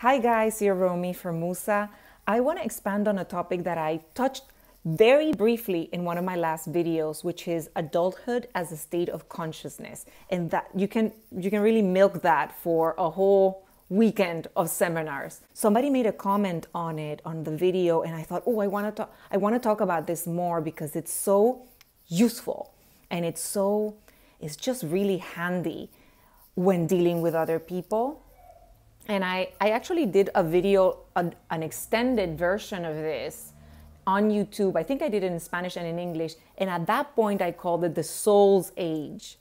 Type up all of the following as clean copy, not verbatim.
Hi guys, you're Romy from Musa. I want to expand on a topic that I touched very briefly in one of my last videos, which is adulthood as a state of consciousness. And that you can really milk that for a whole weekend of seminars. Somebody made a comment on it on the video and I thought, "Oh, I want to talk about this more because it's so useful and it's just really handy when dealing with other people." And I actually did a video, an extended version of this on YouTube. I think I did it in Spanish and in English. And at that point, I called it the soul's age.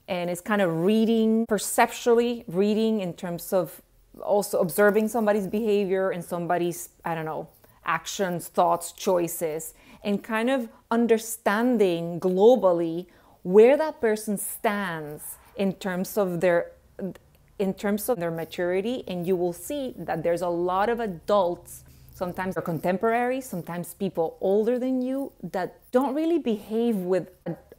And it's kind of reading, perceptually reading in terms of also observing somebody's behavior and somebody's, I don't know, actions, thoughts, choices, and kind of understanding globally where that person stands in terms of their maturity. And you will see that there's a lot of adults, sometimes they're contemporaries, sometimes people older than you, that don't really behave with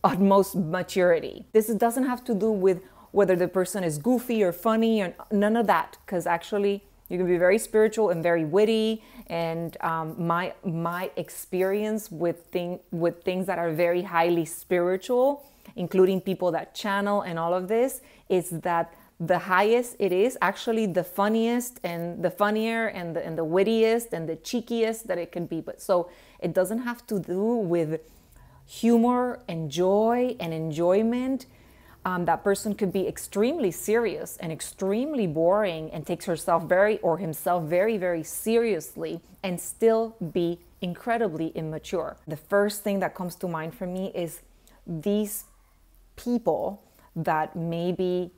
utmost maturity. This doesn't have to do with whether the person is goofy or funny or none of that, because actually you can be very spiritual and very witty. And my experience with things that are very highly spiritual, including people that channel and all of this, is that the highest it is, actually the funniest and the funnier and the wittiest and the cheekiest that it can be. But so it doesn't have to do with humor and joy and enjoyment. That person could be extremely serious and extremely boring and takes himself very, very seriously and still be incredibly immature. The first thing that comes to mind for me is these people that maybe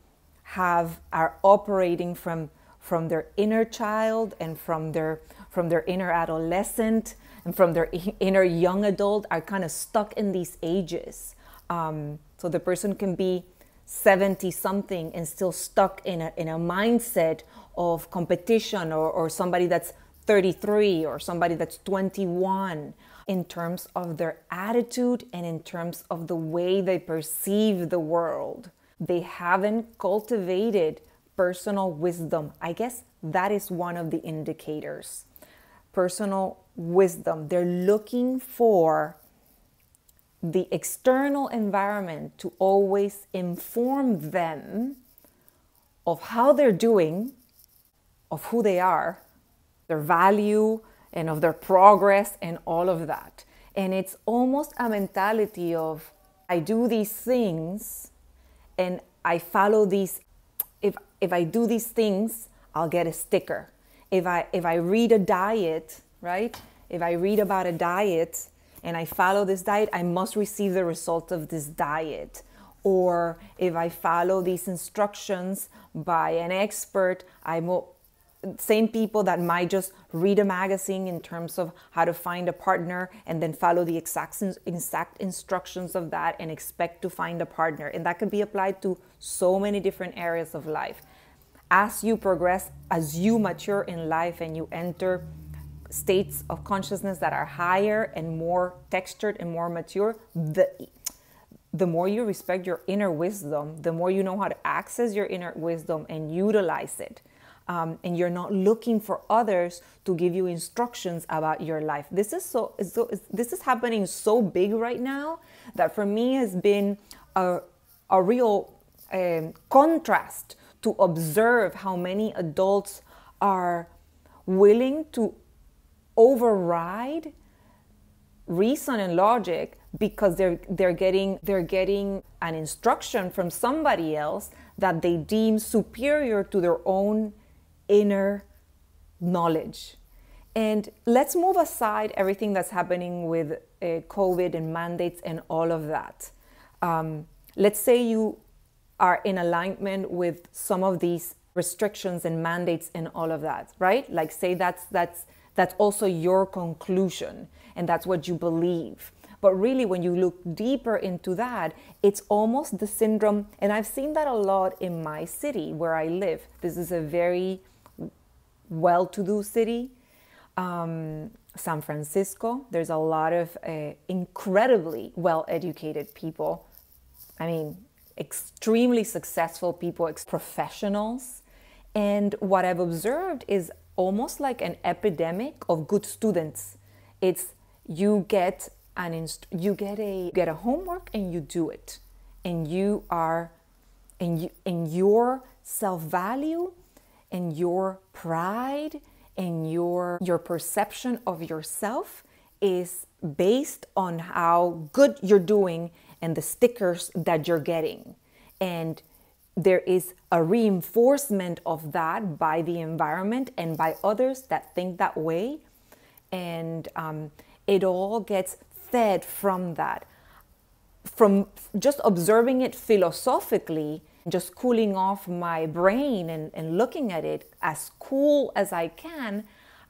are operating from their inner child and from their inner adolescent and from their inner young adult, are kind of stuck in these ages. So the person can be 70 something and still stuck in a mindset of competition, or somebody that's 33 or somebody that's 21, in terms of their attitude and in terms of the way they perceive the world. They haven't cultivated personal wisdom. I guess that is one of the indicators. Personal wisdom. They're looking for the external environment to always inform them of how they're doing, of who they are, their value, and of their progress and all of that. And it's almost a mentality of, I do these things and I follow these. If I do these things, I'll get a sticker. If I read a diet, right? If I read about a diet and I follow this diet, I must receive the result of this diet. Or if I follow these instructions by an expert, same people that might just read a magazine in terms of how to find a partner and then follow the exact instructions of that and expect to find a partner. And that can be applied to so many different areas of life. As you progress, as you mature in life and you enter states of consciousness that are higher and more textured and more mature, the more you respect your inner wisdom, the more you know how to access your inner wisdom and utilize it. And you're not looking for others to give you instructions about your life. This is happening so big right now that for me has been a real contrast to observe how many adults are willing to override reason and logic because they're getting an instruction from somebody else that they deem superior to their own inner knowledge. And let's move aside everything that's happening with COVID and mandates and all of that. Let's say you are in alignment with some of these restrictions and mandates and all of that, right? Like, say that's also your conclusion and that's what you believe. But really, when you look deeper into that, it's almost the syndrome, and I've seen that a lot in my city where I live. This is a very well-to-do city. San Francisco, there's a lot of incredibly well-educated people. I mean, extremely successful people, professionals. And what I've observed is almost like an epidemic of good students. It's you get you get a homework and you do it, and you are and your self-value and your pride and your perception of yourself is based on how good you're doing and the stickers that you're getting. And there is a reinforcement of that by the environment and by others that think that way. And it all gets fed from that. From just observing it philosophically, just cooling off my brain and looking at it as cool as I can,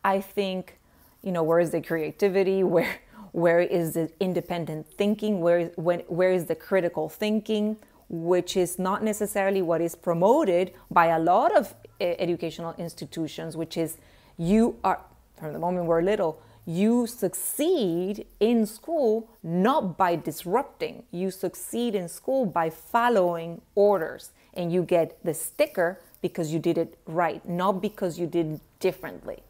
I think, where is the creativity? Where is the independent thinking? Where is the critical thinking? Which is not necessarily what is promoted by a lot of educational institutions, which is you are, from the moment we're little, you succeed in school not by disrupting. You succeed in school by following orders, and you get the sticker because you did it right, not because you did it differently.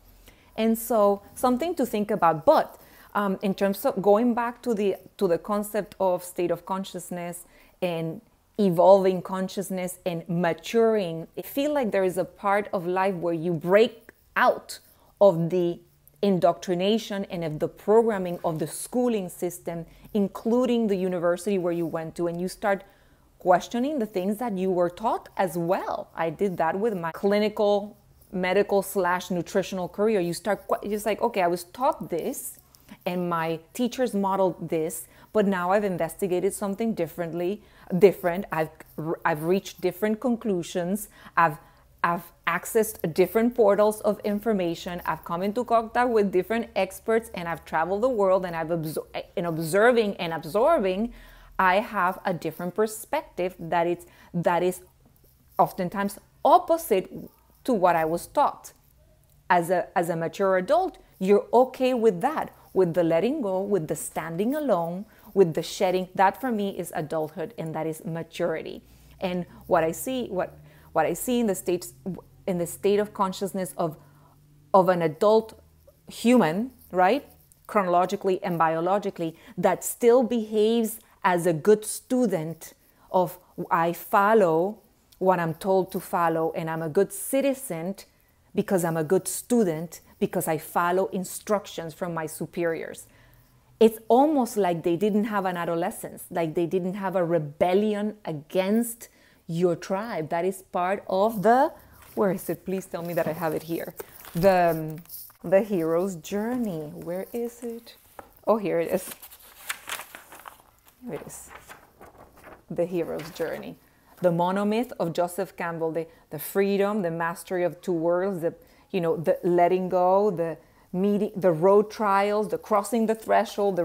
And so something to think about. But in terms of going back to the concept of state of consciousness and evolving consciousness and maturing, I feel like there is a part of life where you break out of the indoctrination and of the programming of the schooling system, including the university where you went to, and you start questioning the things that you were taught as well. I did that with my clinical, medical / nutritional career. You start just like, okay, I was taught this and my teachers modeled this, but now I've investigated something different. I've reached different conclusions. I've accessed different portals of information. I've come into contact with different experts, and I've traveled the world, and in observing and absorbing, I have a different perspective that is oftentimes opposite to what I was taught. As a mature adult, you're okay with that, with the letting go, with the standing alone, with the shedding. That for me is adulthood, and that is maturity. And what I see in the state of consciousness of an adult human, right, chronologically and biologically, that still behaves as a good student of I follow what I'm told to follow, and I'm a good citizen because I'm a good student, because I follow instructions from my superiors. It's almost like they didn't have an adolescence, like they didn't have a rebellion against your tribe. That is part of where is it? Please tell me that I have it here. The hero's journey. Where is it? Oh, here it is. Here it is. The hero's journey. The monomyth of Joseph Campbell, the freedom, the mastery of two worlds, the letting go, the road trials, the crossing the threshold, the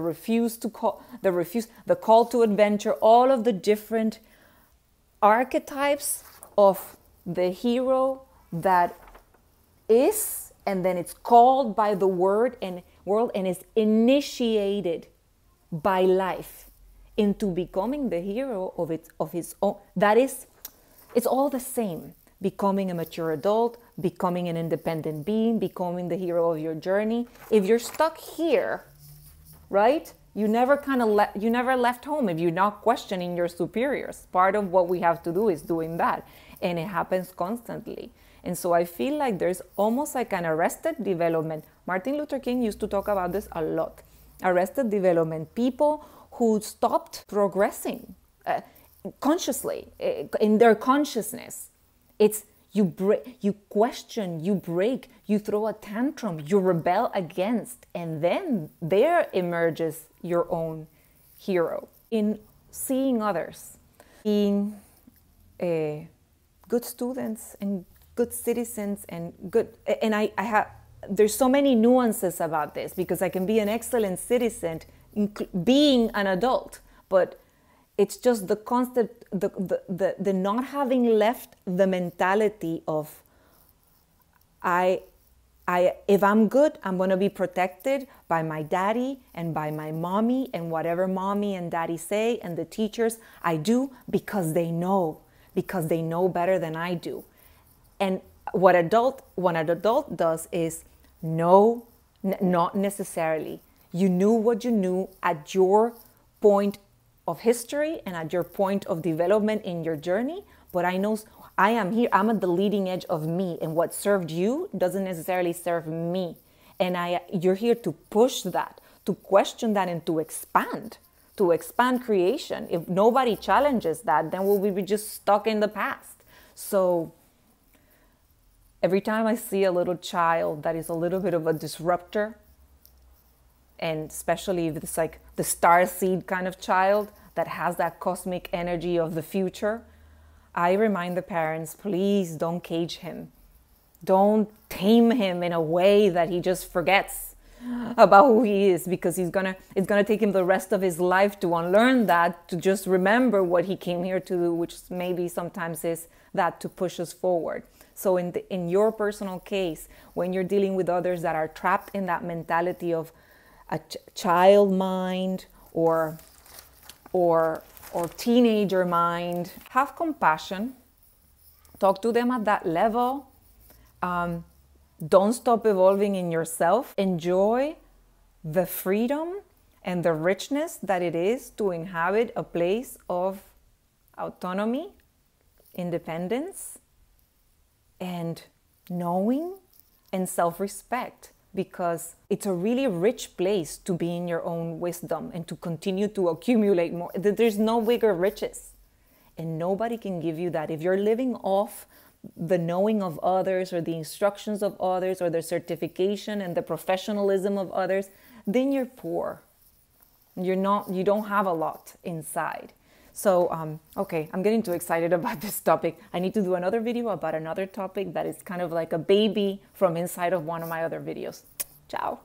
call to adventure, all of the different archetypes of the hero that is, and then it's called by the world and is initiated by life into becoming the hero of his own. It's all the same. Becoming a mature adult, becoming an independent being, becoming the hero of your journey. If you're stuck here, right? You never left home if you're not questioning your superiors. Part of what we have to do is doing that, and it happens constantly. And so I feel like there's almost like an arrested development. Martin Luther King used to talk about this a lot. Arrested development, people who stopped progressing consciously in their consciousness. It's you question, you break, you throw a tantrum, you rebel against, and then there emerges your own hero. In seeing others, being good students and good citizens and there's so many nuances about this, because I can be an excellent citizen being an adult, but it's just the concept, the not having left the mentality of if I'm good, I'm going to be protected by my daddy and by my mommy, and whatever mommy and daddy say, and the teachers, I do because they know better than I do. And What an adult does is no, not necessarily. You knew what you knew at your point of history and at your point of development in your journey, but I know I am here, I'm at the leading edge of me, and what served you doesn't necessarily serve me. And you're here to push that, to question that, and to expand creation. If nobody challenges that, then we'll be just stuck in the past. So every time I see a little child that is a little bit of a disruptor, and especially if it's like the star seed kind of child that has that cosmic energy of the future, I remind the parents, please don't cage him. Don't tame him in a way that he just forgets about who he is, because it's gonna take him the rest of his life to unlearn that, to just remember what he came here to do, which maybe sometimes is that to push us forward. So in your personal case, when you're dealing with others that are trapped in that mentality of a child mind or teenager mind, have compassion, talk to them at that level. Don't stop evolving in yourself. Enjoy the freedom and the richness that it is to inhabit a place of autonomy, independence, and knowing and self-respect, because it's a really rich place to be in your own wisdom and to continue to accumulate more. There's no bigger riches, and nobody can give you that. If you're living off the knowing of others or the instructions of others or the certification and the professionalism of others, then you're poor. You don't have a lot inside. So, okay, I'm getting too excited about this topic. I need to do another video about another topic that is kind of like a baby from inside of one of my other videos. Ciao.